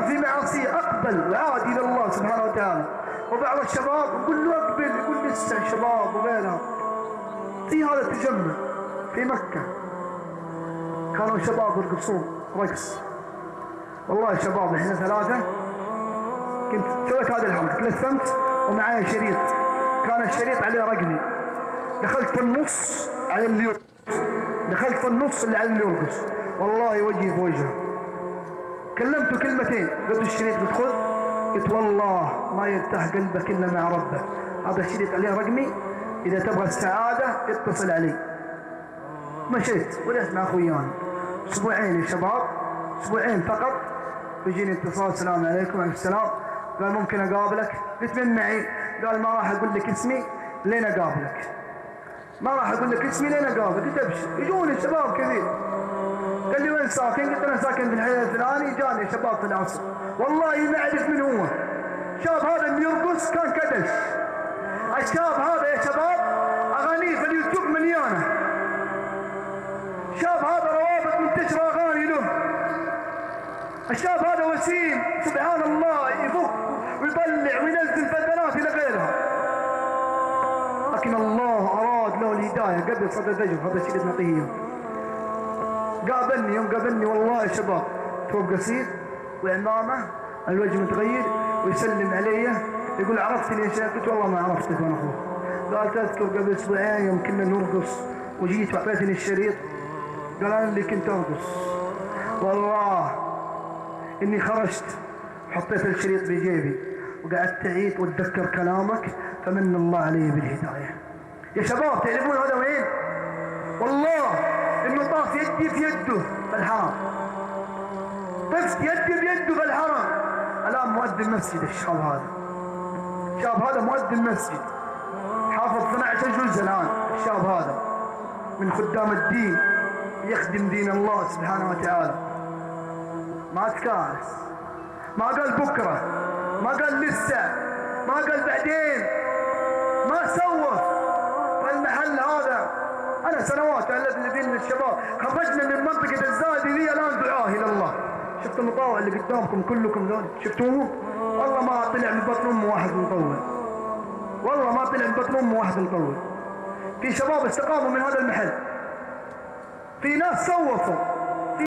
الشباب في معاصيه اقبل وعاد الى الله سبحانه وتعالى. وبعض الشباب يقول له اقبل، يقول لسه شباب وغيرها. في هذا التجمع في مكة كانوا شباب يرقصون رقص. والله شباب احنا ثلاثة كنت سويت هذا الحركة، تلثمت ومعايا شريط، كان الشريط عليه رقمي، دخلت في النص على اللي يرقص، دخلت في النص اللي على اللي يرقص، والله وجهي في وجهه. كلمته كلمتين، قلت الشريط قلت خذ، قلت والله ما يرتاح قلبك الا مع ربه، هذا الشريط عليه رقمي، اذا تبغى السعادة اتصل علي. مشيت ورحت مع اخوياي اسبوعين يا شباب، اسبوعين فقط، يجيني اتصال السلام عليكم. وعليكم السلام. قال ممكن اقابلك؟ قلت من معي؟ قال ما راح اقول لك اسمي لين اقابلك، ما راح اقول لك اسمي لين اقابلك. قلت ابشر. يجوني شباب كثير. قال لي وين ساكن؟ قلت انا ساكن في الحي الفلاني. جاني شباب في العصر والله ما اعرف من هو. شاب هذا اللي يرقص كان كدش. الشاب هذا يا شباب اغانيه في اليوتيوب مليانه. شاب هذا روابط منتشره اغاني له. الشاب هذا وسيم سبحان الله، يفك ويطلع وينزل فدرات الى غيرها. لكن الله اراد له الهدايه قبل صدى الفجر. هذا الشيء اللي نعطيه اياه. قابلني يوم قابلني والله يا شباب ثوب قصير وعمامه الوجه متغير ويسلم علي يقول عرفتني يا شيخ؟ قلت والله ما عرفتك وانا اخوك. قال تذكر قبل اسبوعين يوم كنا نرقص وجيت واعطيتني الشريط؟ قال انا اللي كنت ارقص. والله اني خرجت حطيت الشريط في جيبي وقعدت اعيد واتذكر كلامك فمن الله علي بالهدايه. يا شباب تعرفون هذا وين؟ والله انه طاف يدي في يده في الحرام، طفت يدي بيده في الحرام. الان مؤذن مسجد الشاب هذا، الشاب هذا مؤذن مسجد حافظ 12 جزء الان. الشاب هذا من خدام الدين يخدم دين الله سبحانه وتعالى. ما تكاس، ما قال بكره، ما قال لسه، ما قال بعدين، ما سوف. فالمحل هذا انا سنوات الذي بين الشباب خرجنا من منطقه الزايد ذي الان دعاه الى الله. شفت المطاوع اللي قدامكم كلكم ذول شفتوه؟ والله ما طلع من بطن امه واحد مطول، والله ما طلع من بطن امه واحد مطول. في شباب استقاموا من هذا المحل، في ناس سوفوا